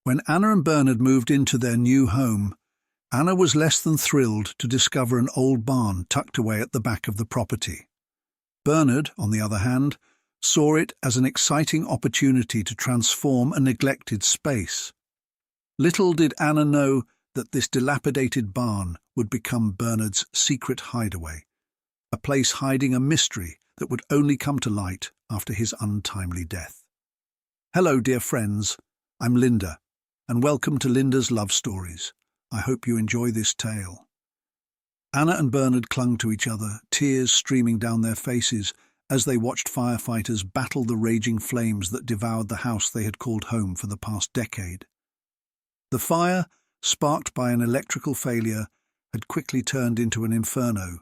When Anna and Bernard moved into their new home, Anna was less than thrilled to discover an old barn tucked away at the back of the property. Bernard, on the other hand, saw it as an exciting opportunity to transform a neglected space. Little did Anna know that this dilapidated barn would become Bernard's secret hideaway, a place hiding a mystery that would only come to light after his untimely death. Hello, dear friends. I'm Linda, and welcome to Linda's Love Stories. I hope you enjoy this tale. Anna and Bernard clung to each other, tears streaming down their faces as they watched firefighters battle the raging flames that devoured the house they had called home for the past decade. The fire, sparked by an electrical failure, had quickly turned into an inferno,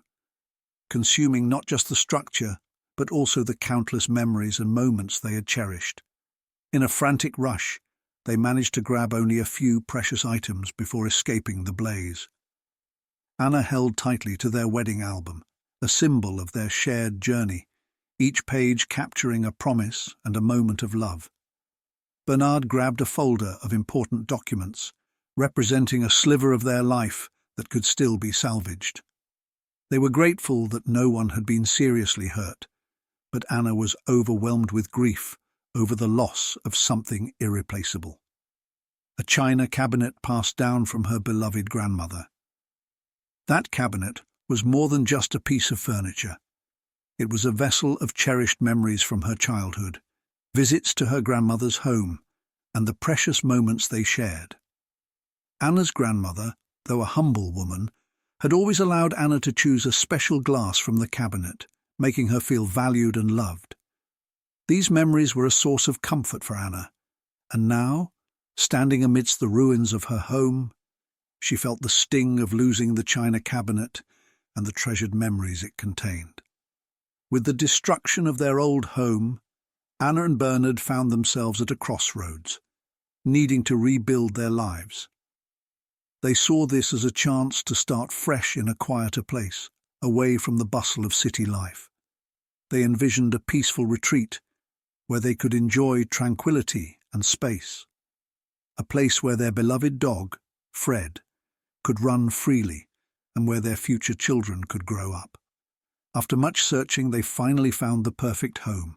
consuming not just the structure, but also the countless memories and moments they had cherished. In a frantic rush, they managed to grab only a few precious items before escaping the blaze. Anna held tightly to their wedding album, a symbol of their shared journey, each page capturing a promise and a moment of love. Bernard grabbed a folder of important documents, representing a sliver of their life that could still be salvaged. They were grateful that no one had been seriously hurt, but Anna was overwhelmed with grief over the loss of something irreplaceable. A china cabinet passed down from her beloved grandmother. That cabinet was more than just a piece of furniture. It was a vessel of cherished memories from her childhood, visits to her grandmother's home, and the precious moments they shared. Anna's grandmother, though a humble woman, had always allowed Anna to choose a special glass from the cabinet, making her feel valued and loved. These memories were a source of comfort for Anna, and now, standing amidst the ruins of her home, she felt the sting of losing the china cabinet and the treasured memories it contained. With the destruction of their old home, Anna and Bernard found themselves at a crossroads, needing to rebuild their lives. They saw this as a chance to start fresh in a quieter place, away from the bustle of city life. They envisioned a peaceful retreat where they could enjoy tranquility and space, a place where their beloved dog, Fred, could run freely and where their future children could grow up. After much searching, they finally found the perfect home,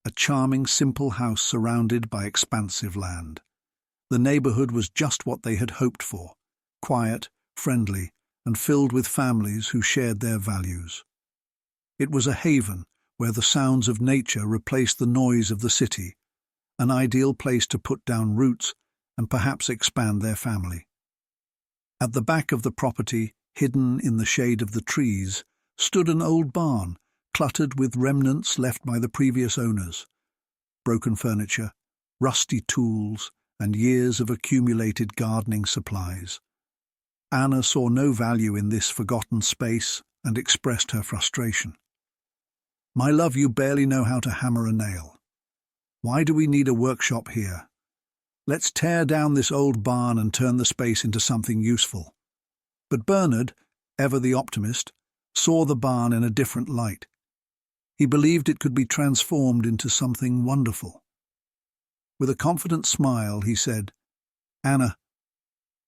a charming, simple house surrounded by expansive land. The neighborhood was just what they had hoped for, quiet, friendly, and filled with families who shared their values. It was a haven where the sounds of nature replaced the noise of the city, an ideal place to put down roots and perhaps expand their family. At the back of the property, hidden in the shade of the trees, stood an old barn, cluttered with remnants left by the previous owners. Broken furniture, rusty tools, and years of accumulated gardening supplies. Anna saw no value in this forgotten space and expressed her frustration. "My love, you barely know how to hammer a nail. Why do we need a workshop here? Let's tear down this old barn and turn the space into something useful." But Bernard, ever the optimist, saw the barn in a different light. He believed it could be transformed into something wonderful. With a confident smile, he said, "Anna,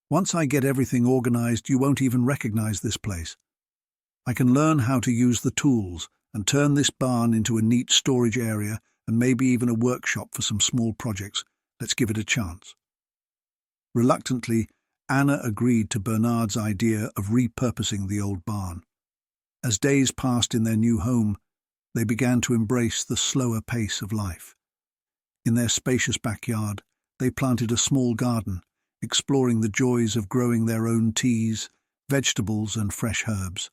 once I get everything organized, you won't even recognize this place. I can learn how to use the tools and turn this barn into a neat storage area and maybe even a workshop for some small projects. Let's give it a chance." Reluctantly, Anna agreed to Bernard's idea of repurposing the old barn. As days passed in their new home, they began to embrace the slower pace of life. In their spacious backyard, they planted a small garden, exploring the joys of growing their own teas, vegetables, and fresh herbs.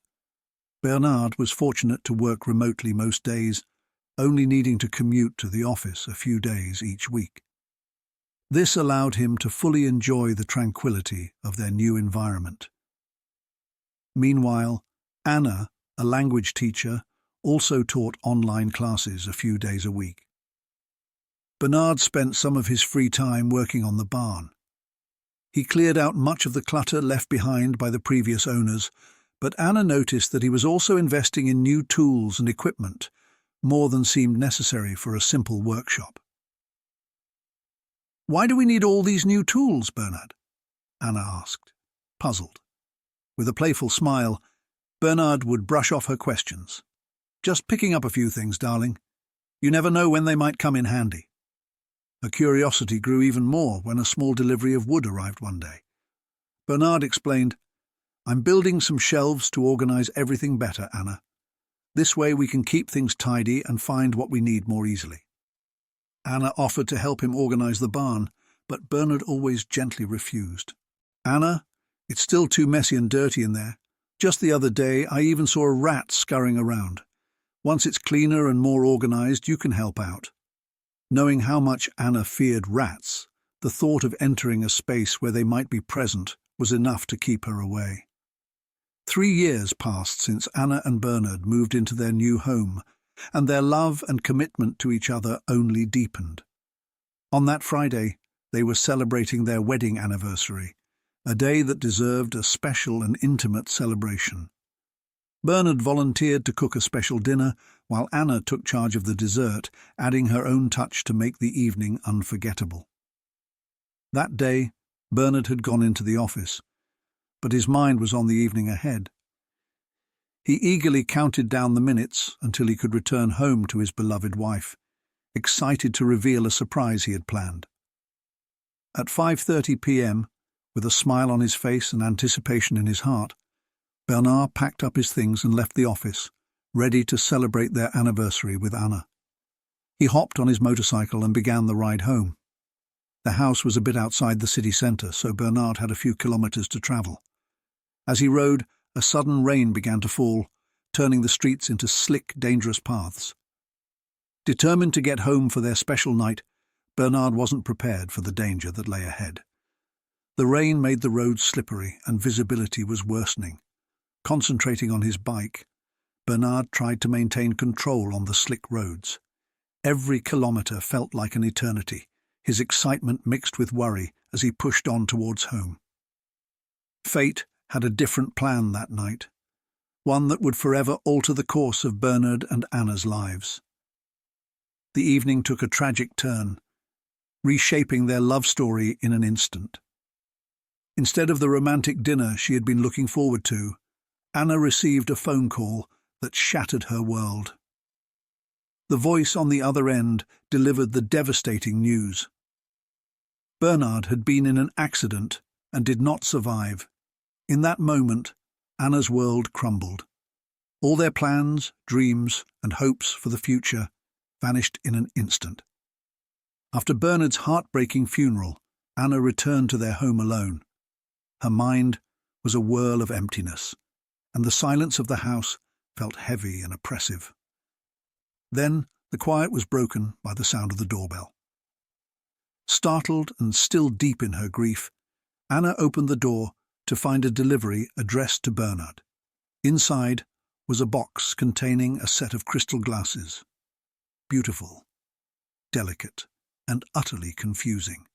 Bernard was fortunate to work remotely most days, only needing to commute to the office a few days each week. This allowed him to fully enjoy the tranquility of their new environment. Meanwhile, Anna, a language teacher, also taught online classes a few days a week. Bernard spent some of his free time working on the barn. He cleared out much of the clutter left behind by the previous owners, but Anna noticed that he was also investing in new tools and equipment, more than seemed necessary for a simple workshop. "Why do we need all these new tools, Bernard?" Anna asked, puzzled. With a playful smile, Bernard would brush off her questions. "Just picking up a few things, darling. You never know when they might come in handy." Her curiosity grew even more when a small delivery of wood arrived one day. Bernard explained, "I'm building some shelves to organize everything better, Anna. This way we can keep things tidy and find what we need more easily." Anna offered to help him organize the barn, but Bernard always gently refused. "Anna, it's still too messy and dirty in there. Just the other day I even saw a rat scurrying around. Once it's cleaner and more organized, you can help out." Knowing how much Anna feared rats, the thought of entering a space where they might be present was enough to keep her away. 3 years passed since Anna and Bernard moved into their new home, and their love and commitment to each other only deepened. On that Friday, they were celebrating their wedding anniversary, a day that deserved a special and intimate celebration. Bernard volunteered to cook a special dinner, while Anna took charge of the dessert, adding her own touch to make the evening unforgettable. That day, Bernard had gone into the office, but his mind was on the evening ahead. He eagerly counted down the minutes until he could return home to his beloved wife, excited to reveal a surprise he had planned. At 5:30 p.m., with a smile on his face and anticipation in his heart, Bernard packed up his things and left the office, ready to celebrate their anniversary with Anna. He hopped on his motorcycle and began the ride home. The house was a bit outside the city centre, so Bernard had a few kilometres to travel. As he rode, a sudden rain began to fall, turning the streets into slick, dangerous paths. Determined to get home for their special night, Bernard wasn't prepared for the danger that lay ahead. The rain made the roads slippery and visibility was worsening. Concentrating on his bike, Bernard tried to maintain control on the slick roads. Every kilometre felt like an eternity, his excitement mixed with worry as he pushed on towards home. Fate had a different plan that night, one that would forever alter the course of Bernard and Anna's lives. The evening took a tragic turn, reshaping their love story in an instant. Instead of the romantic dinner she had been looking forward to, Anna received a phone call that shattered her world. The voice on the other end delivered the devastating news. Bernard had been in an accident and did not survive. In that moment, Anna's world crumbled. All their plans, dreams, and hopes for the future vanished in an instant. After Bernard's heartbreaking funeral, Anna returned to their home alone. Her mind was a whirl of emptiness, and the silence of the house felt heavy and oppressive. Then the quiet was broken by the sound of the doorbell. Startled and still deep in her grief, Anna opened the door to find a delivery addressed to Bernard. Inside was a box containing a set of crystal glasses. Beautiful, delicate, and utterly confusing.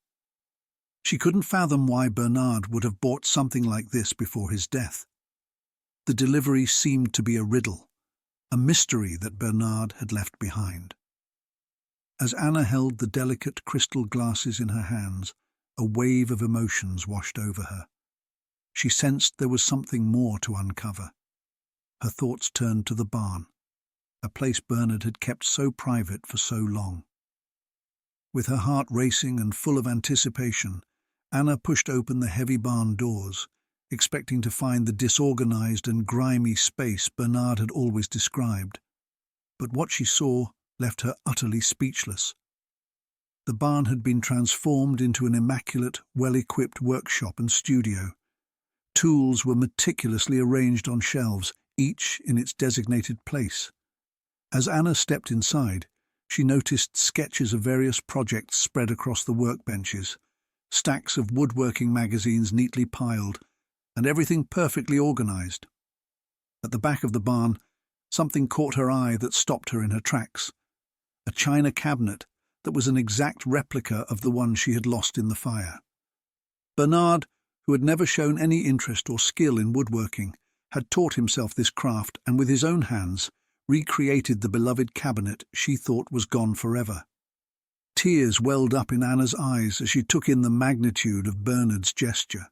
She couldn't fathom why Bernard would have bought something like this before his death. The delivery seemed to be a riddle, a mystery that Bernard had left behind. As Anna held the delicate crystal glasses in her hands, a wave of emotions washed over her. She sensed there was something more to uncover. Her thoughts turned to the barn, a place Bernard had kept so private for so long. With her heart racing and full of anticipation, Anna pushed open the heavy barn doors, expecting to find the disorganized and grimy space Bernard had always described. But what she saw left her utterly speechless. The barn had been transformed into an immaculate, well-equipped workshop and studio. Tools were meticulously arranged on shelves, each in its designated place. As Anna stepped inside, she noticed sketches of various projects spread across the workbenches, stacks of woodworking magazines neatly piled, and everything perfectly organized. At the back of the barn, something caught her eye that stopped her in her tracks. A china cabinet that was an exact replica of the one she had lost in the fire. Bernard, who had never shown any interest or skill in woodworking, had taught himself this craft and with his own hands recreated the beloved cabinet she thought was gone forever. Tears welled up in Anna's eyes as she took in the magnitude of Bernard's gesture.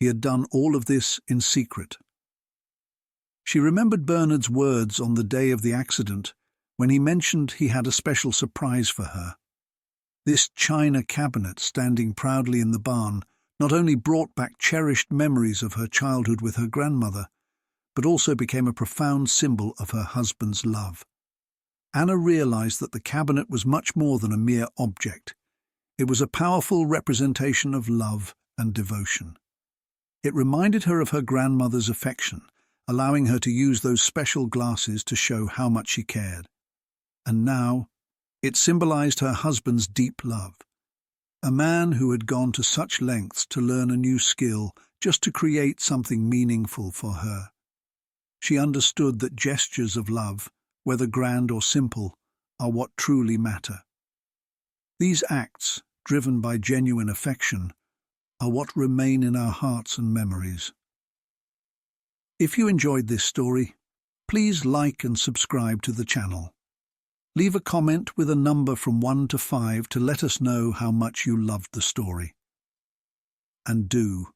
He had done all of this in secret. She remembered Bernard's words on the day of the accident when he mentioned he had a special surprise for her. This china cabinet standing proudly in the barn not only brought back cherished memories of her childhood with her grandmother, but also became a profound symbol of her husband's love. Anna realized that the cabinet was much more than a mere object. It was a powerful representation of love and devotion. It reminded her of her grandmother's affection, allowing her to use those special glasses to show how much she cared. And now, it symbolized her husband's deep love. A man who had gone to such lengths to learn a new skill just to create something meaningful for her. She understood that gestures of love, whether grand or simple, are what truly matter. These acts, driven by genuine affection, are what remain in our hearts and memories. If you enjoyed this story, please like and subscribe to the channel. Leave a comment with a number from 1 to 5 to let us know how much you loved the story. And do